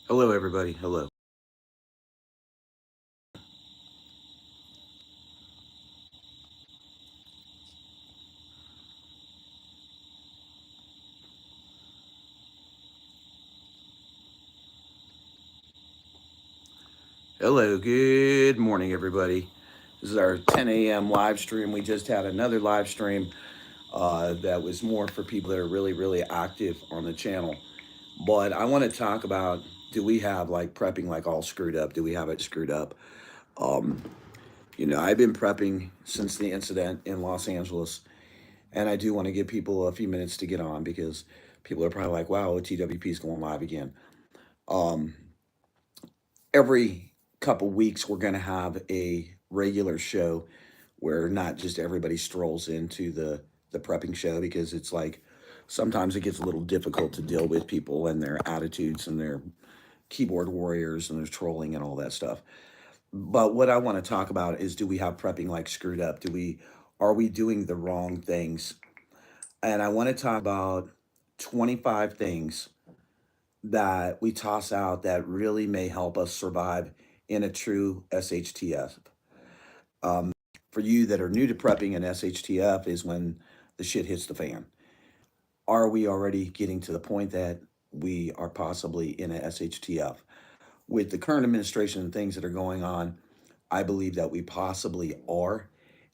Hello, everybody. Hello. Hello. Good morning, everybody. This is our 10 a.m. live stream. We just had another live stream that was more for people that are really, really active on the channel. But I want to talk about, do we have like prepping like all screwed up? Do we have it screwed up? Um, I've been prepping since the incident in Los Angeles, and I do want to give people a few minutes to get on because people are probably like, wow, TWP is going live again. Um, every couple weeks we're going to have a regular show where not just everybody strolls into the prepping show, because it's like sometimes it gets a little difficult to deal with people and their attitudes and their keyboard warriors and their trolling and all that stuff. But what I want to talk about is, do we have prepping like screwed up? Are we doing the wrong things? And I want to talk about 25 things that we toss out that really may help us survive in a true SHTF. For you that are new to prepping, an SHTF is when the shit hits the fan. Are we already getting to the point that we are possibly in a SHTF? With the current administration and things that are going on, I believe that we possibly are,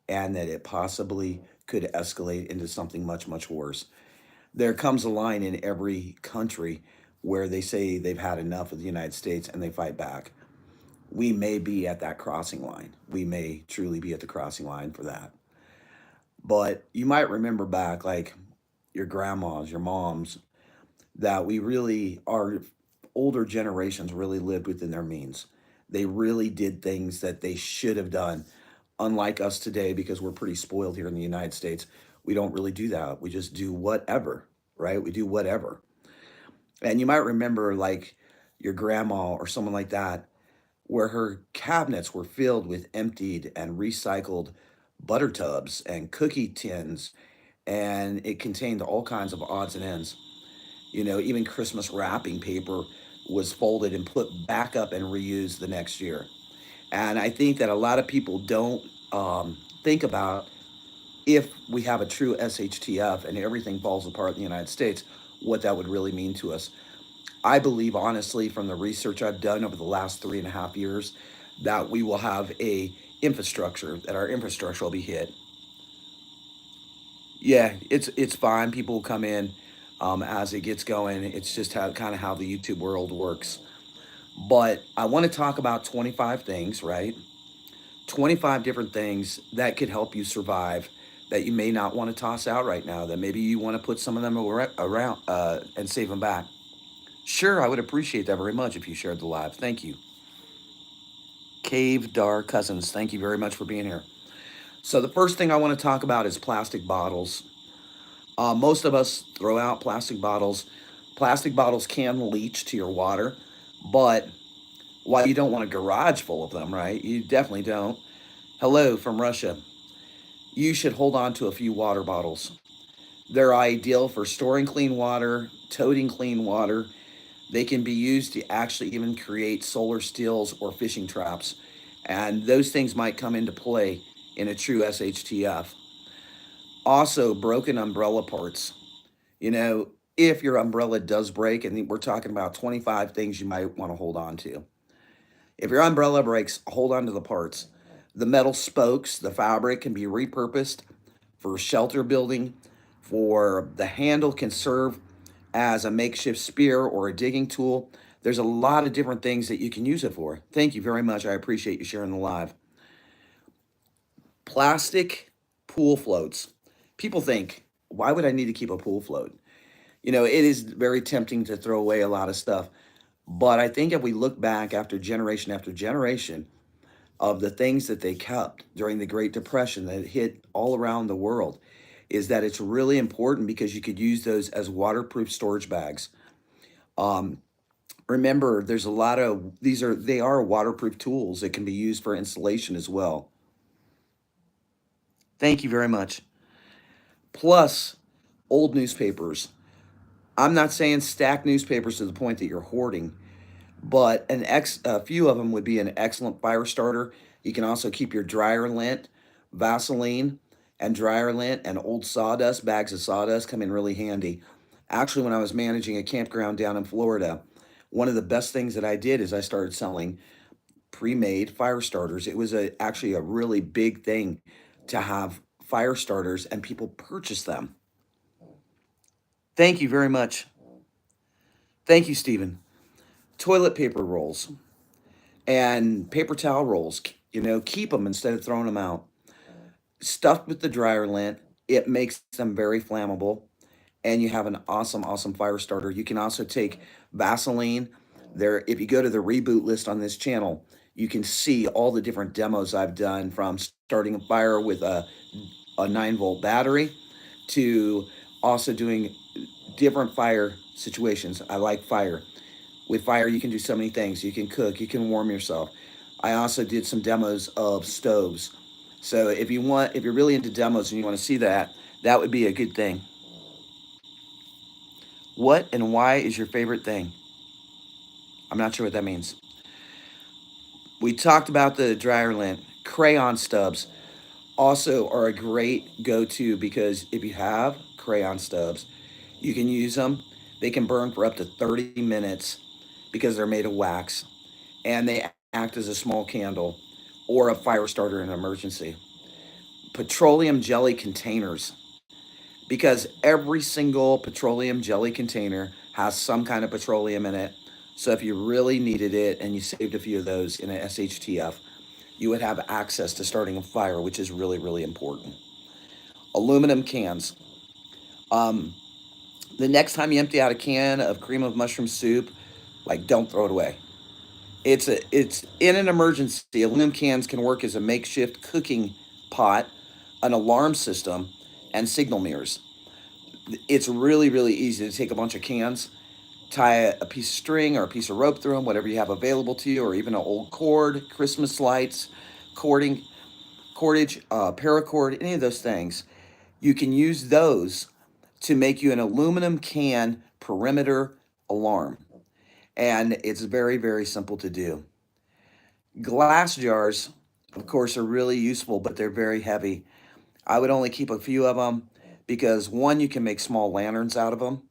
and that it possibly could escalate into something much, much worse. There comes a line in every country where they say they've had enough of the United States and they fight back. We may be at that crossing line. We may truly be at the crossing line for that. But you might remember back, like your grandmas, your moms, that we really, our older generations really lived within their means. They really did things that they should have done. Unlike us today, because we're pretty spoiled here in the United States, we don't really do that. We just do whatever, right? We do whatever. And you might remember, like, your grandma or someone like that, where her cabinets were filled with emptied and recycled butter tubs and cookie tins, and it contained all kinds of odds and ends. Even Christmas wrapping paper was folded and put back up and reused the next year. And I think that a lot of people don't think about, if we have a true SHTF and everything falls apart in the United States, what that would really mean to us. I believe, honestly, from the research I've done over the last 3.5 years, that we will have a infrastructure, that our infrastructure will be hit. Yeah, it's fine. People will come in as it gets going. It's just how, kind of how the YouTube world works. But I want to talk about 25 things, right? 25 different things that could help you survive, that you may not want to toss out right now, that maybe you want to put some of them around and save them back. Sure, I would appreciate that very much if you shared the live. Thank you. Cave Dar Cousins, thank you very much for being here. So, the first thing I want to talk about is plastic bottles. Most of us throw out plastic bottles. Plastic bottles can leach to your water, but while you don't want a garage full of them, right? You definitely don't. Hello from Russia. You should hold on to a few water bottles. They're ideal for storing clean water, toting clean water. They can be used to actually even create solar stills or fishing traps. And those things might come into play in a true SHTF. Also, broken umbrella parts. If your umbrella does break, and we're talking about 25 things you might want to hold on to. If your umbrella breaks, hold on to the parts. The metal spokes, the fabric can be repurposed for shelter building, for the handle can serve as a makeshift spear or a digging tool. There's a lot of different things that you can use it for. Thank you very much. I appreciate you sharing the live. Plastic pool floats. People think, why would I need to keep a pool float? It is very tempting to throw away a lot of stuff. But I think if we look back after generation of the things that they kept during the Great Depression that hit all around the world, is that it's really important because you could use those as waterproof storage bags. Um, Remember, there's a lot of they are waterproof tools that can be used for installation as well. Thank you very much. Plus, old newspapers. I'm not saying stack newspapers to the point that you're hoarding, but a few of them would be an excellent fire starter. You can also keep your dryer lint, Vaseline, and dryer lint and old sawdust, bags of sawdust come in really handy. Actually, when I was managing a campground down in Florida, one of the best things that I did is I started selling pre-made fire starters. It was actually a really big thing to have fire starters, and people purchase them. Thank you very much. Thank you, Stephen. Toilet paper rolls and paper towel rolls, keep them instead of throwing them out. Stuffed with the dryer lint, it makes them very flammable, and you have an awesome, awesome fire starter. You can also take Vaseline. There, if you go to the reboot list on this channel, you can see all the different demos I've done, from starting a fire with a 9-volt battery to also doing different fire situations. I like fire. With fire, you can do so many things. You can cook, you can warm yourself. I also did some demos of stoves. So if you're really into demos and you want to see that, that would be a good thing. What and why is your favorite thing? I'm not sure what that means. We talked about the dryer lint. Crayon stubs also are a great go-to, because if you have crayon stubs, you can use them. They can burn for up to 30 minutes because they're made of wax, and they act as a small candle or a fire starter in an emergency. Petroleum jelly containers, because every single petroleum jelly container has some kind of petroleum in it. So if you really needed it and you saved a few of those in an SHTF, you would have access to starting a fire, which is really, really important. Aluminum cans. Um, the next time you empty out a can of cream of mushroom soup, like, don't throw it away. It's in an emergency. Aluminum cans can work as a makeshift cooking pot, an alarm system, and signal mirrors. It's really, really easy to take a bunch of cans, tie a piece of string or a piece of rope through them, whatever you have available to you, or even an old cord, Christmas lights, cording, cordage, paracord, any of those things. You can use those to make you an aluminum can perimeter alarm. And it's very, very simple to do. Glass jars, of course, are really useful, but they're very heavy. I would only keep a few of them because, one, you can make small lanterns out of them.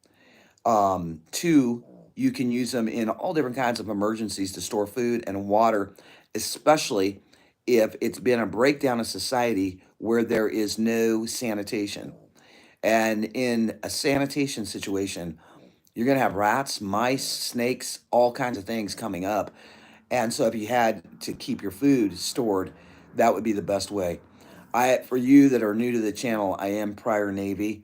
Two, you can use them in all different kinds of emergencies to store food and water, especially if it's been a breakdown of society where there is no sanitation. And in a sanitation situation, you're going to have rats, mice, snakes, all kinds of things coming up. And so if you had to keep your food stored, that would be the best way. For you that are new to the channel, I am prior Navy.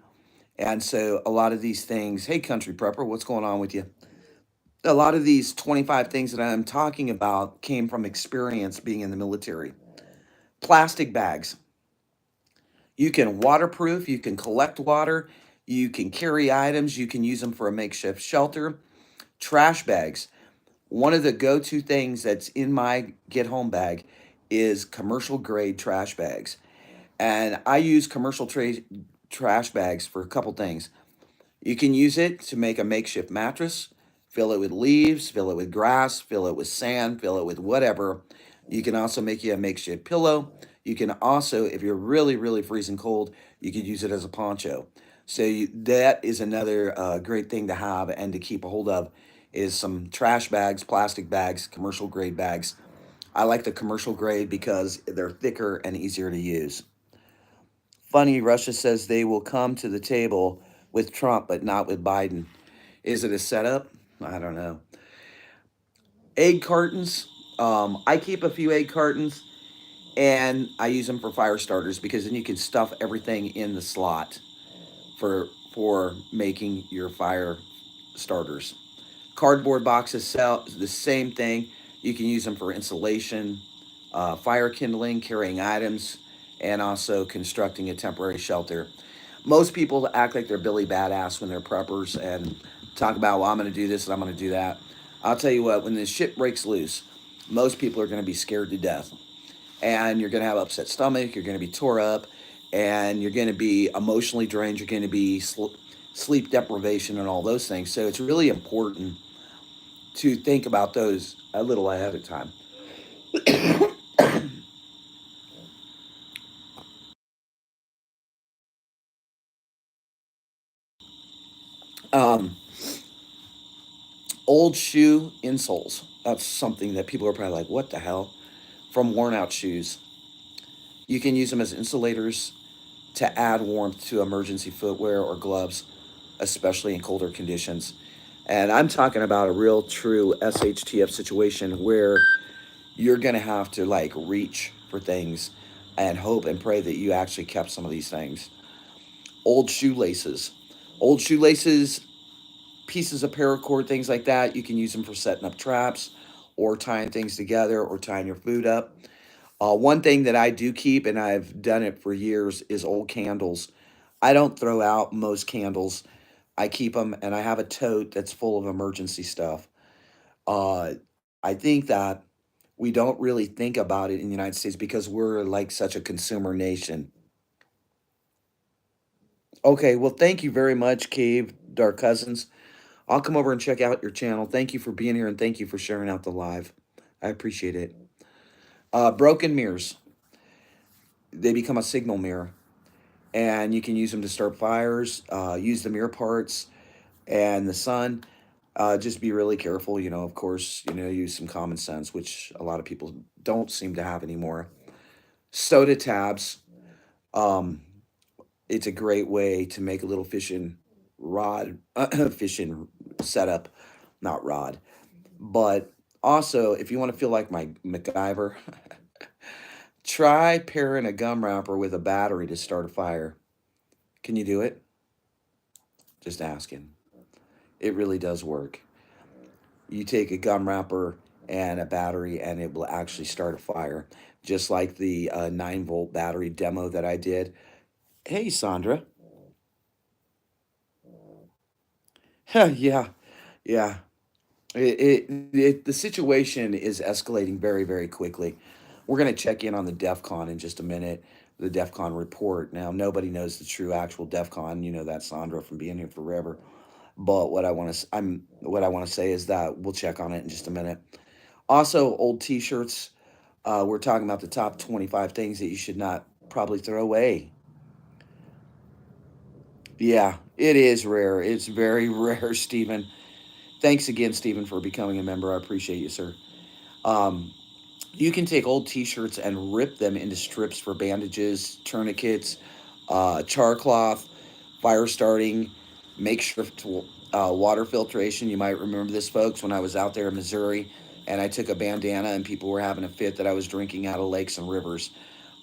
And so a lot of these things, hey, country prepper, what's going on with you? A lot of these 25 things that I'm talking about came from experience being in the military. Plastic bags. You can waterproof, you can collect water, you can carry items, you can use them for a makeshift shelter. Trash bags. One of the go-to things that's in my get home bag is commercial grade trash bags. And I use trash bags for a couple things. You can use it to make a makeshift mattress, fill it with leaves, fill it with grass, fill it with sand, fill it with whatever. You can also make you a makeshift pillow. You can also, if you're really, really freezing cold, you could use it as a poncho. So that is another great thing to have and to keep a hold of, is some trash bags, plastic bags, commercial grade bags. I like the commercial grade because they're thicker and easier to use. Funny, Russia says they will come to the table with Trump, but not with Biden. Is it a setup? I don't know. Egg cartons. I keep a few egg cartons, and I use them for fire starters, because then you can stuff everything in the slot for making your fire starters. Cardboard boxes sell the same thing. You can use them for insulation, fire kindling, carrying items, and also constructing a temporary shelter. Most people act like they're Billy Badass when they're preppers and talk about, well, I'm going to do this and I'm going to do that. I'll tell you what, when this shit breaks loose, most people are going to be scared to death. And you're going to have upset stomach, you're going to be tore up, and you're going to be emotionally drained, you're going to be sleep deprivation and all those things. So it's really important to think about those a little ahead of time. Um, Old shoe insoles. That's something that people are probably like, what the hell? From worn out shoes. You can use them as insulators to add warmth to emergency footwear or gloves, especially in colder conditions. And I'm talking about a real true SHTF situation where you're going to have to like reach for things and hope and pray that you actually kept some of these things. Old shoelaces. Old shoelaces, pieces of paracord, things like that, you can use them for setting up traps or tying things together or tying your food up. One thing that I do keep, and I've done it for years, is old candles. I don't throw out most candles. I keep them, and I have a tote that's full of emergency stuff. Uh, I think that we don't really think about it in the United States because we're like such a consumer nation. Okay, well, thank you very much, Cave, Dark Cousins. I'll come over and check out your channel. Thank you for being here and thank you for sharing out the live. I appreciate it. Broken mirrors, they become a signal mirror, and you can use them to start fires, use the mirror parts and the sun. Just be really careful, of course, use some common sense, which a lot of people don't seem to have anymore. Soda tabs, um, it's a great way to make a little fishing rod, fishing setup, not rod. But also, if you want to feel like my MacGyver, try pairing a gum wrapper with a battery to start a fire. Can you do it? Just asking. It really does work. You take a gum wrapper and a battery, and it will actually start a fire, just like the 9-volt battery demo that I did. Hey, Sandra. Yeah, yeah. The situation is escalating very, very quickly. We're going to check in on the DEF CON in just a minute, the DEF CON report. Now, nobody knows the true actual DEF CON. You know that, Sandra, from being here forever. But what I want to say is that we'll check on it in just a minute. Also, old T-shirts. We're talking about the top 25 things that you should not probably throw away. Yeah, it is rare. It's very rare, Stephen. Thanks again, Stephen, for becoming a member. I appreciate you, sir. Um, you can take old T-shirts and rip them into strips for bandages, tourniquets, char cloth, fire starting, makeshift water filtration. You might remember this, folks, when I was out there in Missouri and I took a bandana and people were having a fit that I was drinking out of lakes and rivers.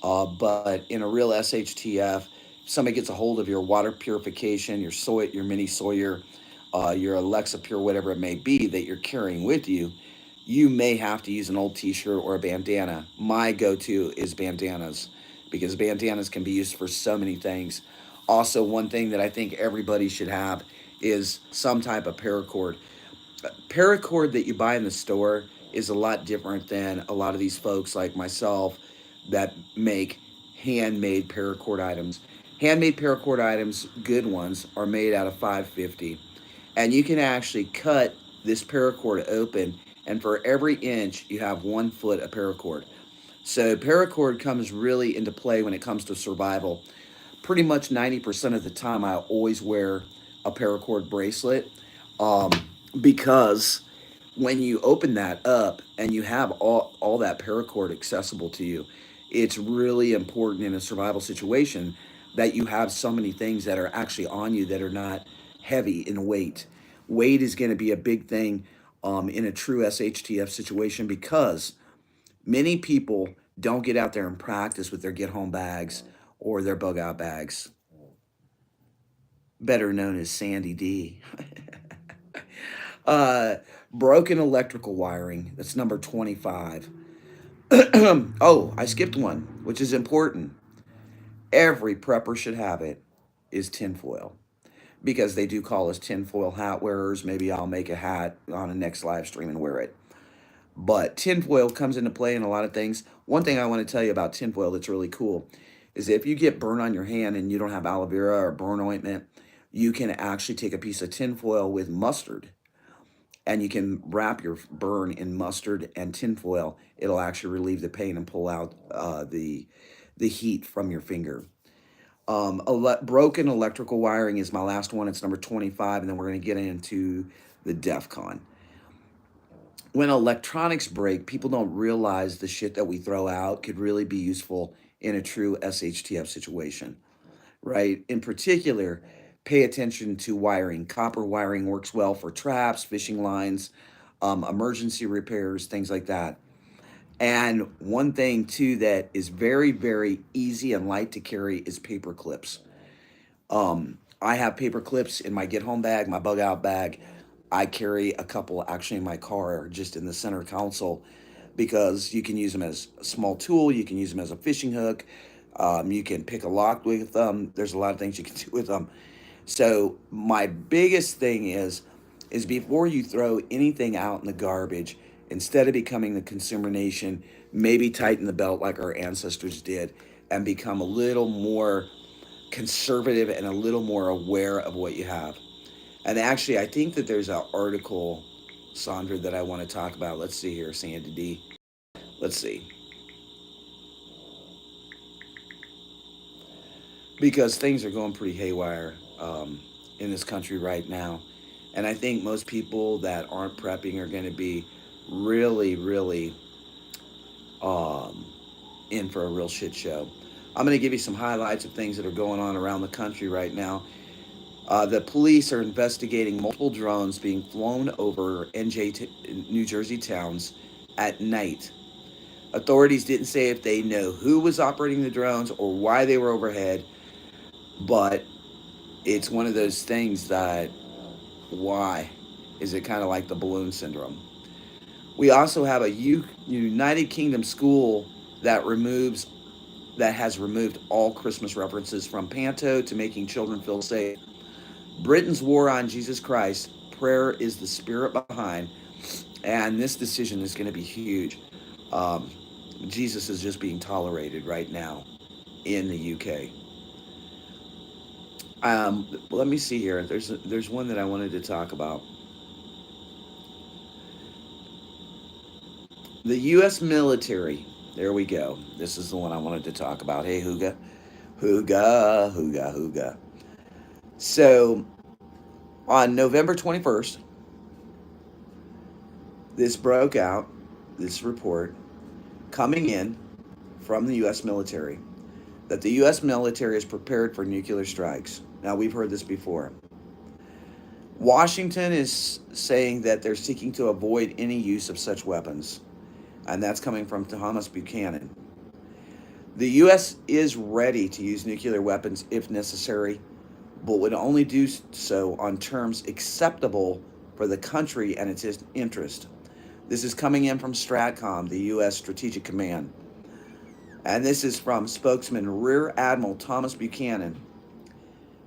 But in a real SHTF, if somebody gets a hold of your water purification, your soy, your mini Sawyer, your Alexa Pure, whatever it may be that you're carrying with you, you may have to use an old T-shirt or a bandana. My go-to is bandanas because bandanas can be used for so many things. Also, one thing that I think everybody should have is some type of paracord. Paracord that you buy in the store is a lot different than a lot of these folks like myself that make handmade paracord items. Handmade paracord items, good ones, are made out of 550. And you can actually cut this paracord open, and for every inch, you have 1 foot of paracord. So, paracord comes really into play when it comes to survival. Pretty much 90% of the time, I always wear a paracord bracelet um, because when you open that up and you have all that paracord accessible to you, it's really important in a survival situation that you have so many things that are actually on you that are not heavy in weight. Weight is going to be a big thing in a true SHTF situation because many people don't get out there and practice with their get home bags or their bug out bags, better known as Sandy D. uh, Broken electrical wiring. That's number 25. Oh, I skipped one, which is important. Every prepper should have it, is tinfoil. Because they do call us tinfoil hat wearers. Maybe I'll make a hat on a next live stream and wear it. But tinfoil comes into play in a lot of things. One thing I want to tell you about tinfoil that's really cool is if you get burn on your hand and you don't have aloe vera or burn ointment, you can actually take a piece of tinfoil with mustard and you can wrap your burn in mustard and tinfoil. It'll actually relieve the pain and pull out the heat from your finger. Broken electrical wiring is my last one. It's number 25, and then we're going to get into the DEF CON. When electronics break, people don't realize the shit that we throw out could really be useful in a true SHTF situation, right? In particular, pay attention to wiring. Copper wiring works well for traps, fishing lines, emergency repairs, things like that. And one thing too that is very, very easy and light to carry is paper clips. I have paper clips in my get home bag, my bug out bag. I carry a couple actually in my car, just in the center console, because you can use them as a small tool. You can use them as a fishing hook. You can pick a lock with them. There's a lot of things you can do with them. So my biggest thing is before you throw anything out in the garbage, instead of becoming the consumer nation, maybe tighten the belt like our ancestors did and become a little more conservative and a little more aware of what you have. And actually, I think that there's an article, Sandra, that I want to talk about. Let's see here, Sandy D. Let's see. Because things are going pretty haywire in this country right now. And I think most people that aren't prepping are going to be really, really um, in for a real shit show. I'm going to give you some highlights of things that are going on around the country right now. The police are investigating multiple drones being flown over New Jersey towns at night. Authorities didn't say if they know who was operating the drones or why they were overhead, but it's one of those things that why is it kind of like the balloon syndrome? We also have a United Kingdom school that has removed all Christmas references from panto to making children feel safe. Britain's war on Jesus Christ, prayer is the spirit behind, and this decision is going to be huge. Um, Jesus is just being tolerated right now in the UK. Let me see here. There's one that I wanted to talk about. The U.S. military. There we go. This is the one I wanted to talk about. Hey, Hooga, Hooga, Hooga, Hooga. So on November 21st, this broke out. This report coming in from the U.S. military that the U.S. military is prepared for nuclear strikes. Now, we've heard this before. Washington is saying that they're seeking to avoid any use of such weapons, and that's coming from Thomas Buchanan. The U.S. is ready to use nuclear weapons if necessary, but would only do so on terms acceptable for the country and its interest. This is coming in from STRATCOM, the U.S. Strategic Command. And this is from spokesman Rear Admiral Thomas Buchanan.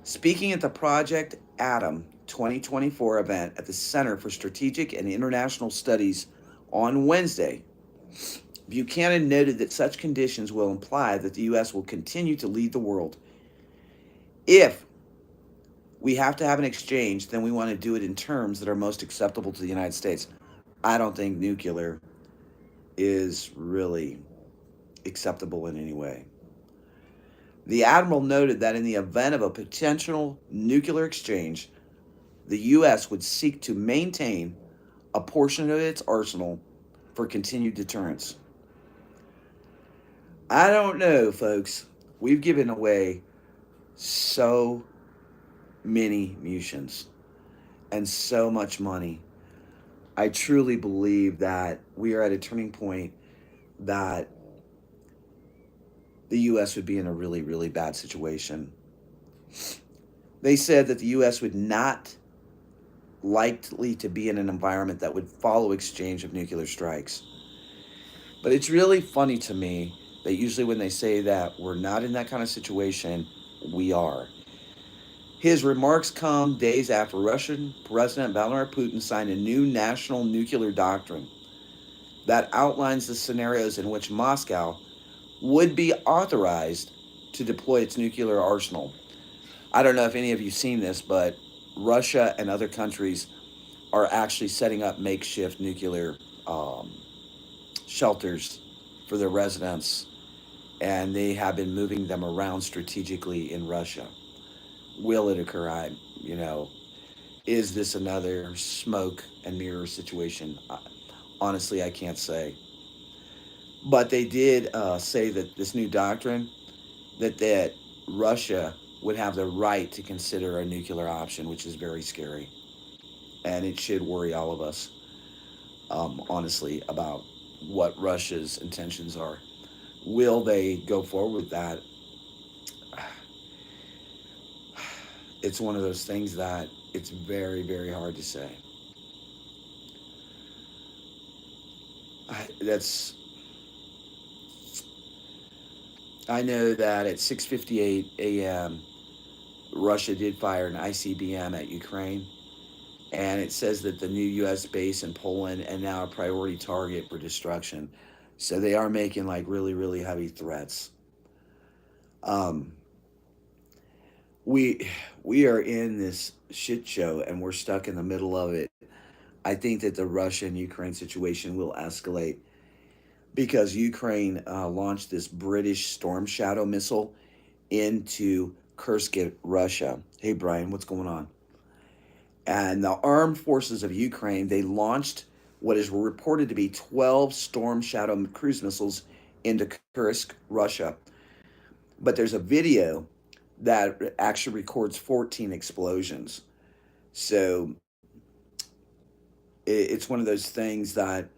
Speaking at the Project Atom 2024 event at the Center for Strategic and International Studies on Wednesday, Buchanan noted that such conditions will imply that the U.S. will continue to lead the world. If we have to have an exchange, then we want to do it in terms that are most acceptable to the United States. I don't think nuclear is really acceptable in any way. The admiral noted that in the event of a potential nuclear exchange, the U.S. would seek to maintain a portion of its arsenal for continued deterrence. I don't know, folks. We've given away so many munitions and so much money. I truly believe that we are at a turning point that the U.S. would be in a really, really bad situation. They said that the U.S. would not likely to be in an environment that would follow exchange of nuclear strikes. But it's really funny to me that usually when they say that we're not in that kind of situation, we are. His remarks come days after Russian President Vladimir Putin signed a new national nuclear doctrine that outlines the scenarios in which Moscow would be authorized to deploy its nuclear arsenal. I don't know if any of you have seen this, but Russia and other countries are actually setting up makeshift nuclear um, shelters for their residents, and they have been moving them around strategically in Russia. Will it occur? Is this another smoke and mirror situation? Honestly, I can't say. But they did say that this new doctrine, that Russia would have the right to consider a nuclear option, which is very scary, and it should worry all of us, honestly, about what Russia's intentions are. Will they go forward with that? It's one of those things that it's very, very hard to say. That's I know that at 6:58 a.m. Russia did fire an ICBM at Ukraine, and it says that the new U.S. base in Poland and now a priority target for destruction. So they are making like really, really heavy threats. Um, we we are in this shit show, and we're stuck in the middle of it. I think that the Russia and Ukraine situation will escalate because Ukraine launched this British Storm Shadow missile into Kursk, Russia. Hey, Brian, what's going on? And the armed forces of Ukraine, they launched what is reported to be 12 Storm Shadow cruise missiles into Kursk, Russia. But there's a video that actually records 14 explosions. So it's one of those things that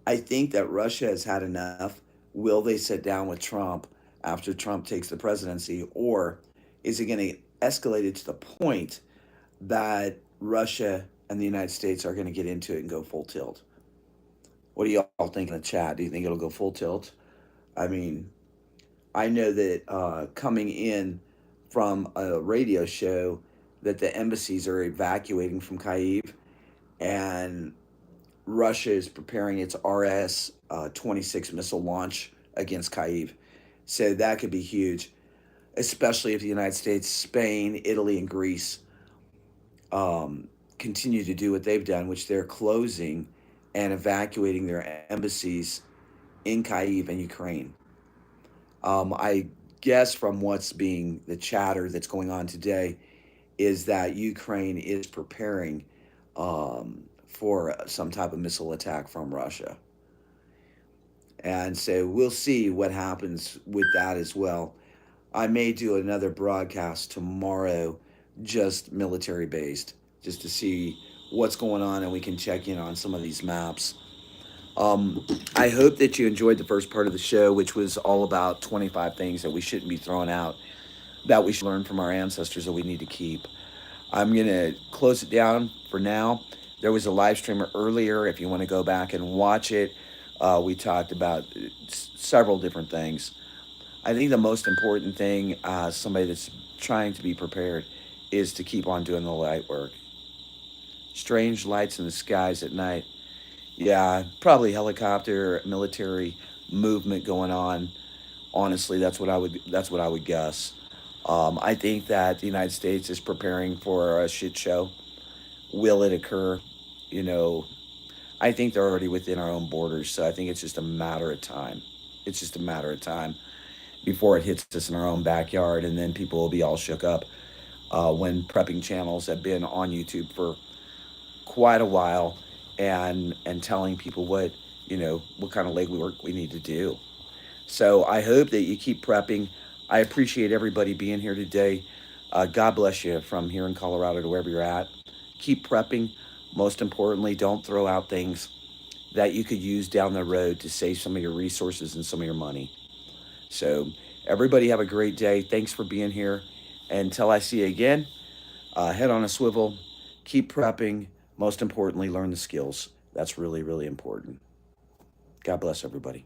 I think that Russia has had enough. Will they sit down with Trump after Trump takes the presidency, or is it going to escalate it to the point that Russia and the United States are going to get into it and go full tilt? What do y'all think in the chat? Do you think it'll go full tilt? I mean, I know that coming in from a radio show that the embassies are evacuating from Kyiv, and Russia is preparing its RS 26 missile launch against Kyiv. So that could be huge, especially if the United States, Spain, Italy, and Greece continue to do what they've done, which they're closing and evacuating their embassies in Kyiv and Ukraine. I guess from what's being the chatter that's going on today is that Ukraine is preparing for some type of missile attack from Russia. And so we'll see what happens with that as well. I may do another broadcast tomorrow, just military based, just to see what's going on, and we can check in on some of these maps. I hope that you enjoyed the first part of the show, which was all about 25 things that we shouldn't be throwing out, that we should learn from our ancestors that we need to keep. I'm going to close it down for now. There was a live streamer earlier. If you want to go back and watch it, we talked about several different things. I think the most important thing, somebody that's trying to be prepared, is to keep on doing the light work. Strange lights in the skies at night. Yeah, probably helicopter, military movement going on. Honestly, that's what I would guess. I think that the United States is preparing for a shit show. Will it occur? You know, I think they're already within our own borders, so I think it's just a matter of time. It's just a matter of time before it hits us in our own backyard, and then people will be all shook up. When prepping channels have been on YouTube for quite a while, and telling people what kind of legwork we need to do. So I hope that you keep prepping. I appreciate everybody being here today. God bless you from here in Colorado to wherever you're at. Keep prepping. Most importantly, don't throw out things that you could use down the road to save some of your resources and some of your money. So, everybody have a great day. Thanks for being here. Until I see you again, head on a swivel. Keep prepping. Most importantly, learn the skills. That's really, really important. God bless everybody.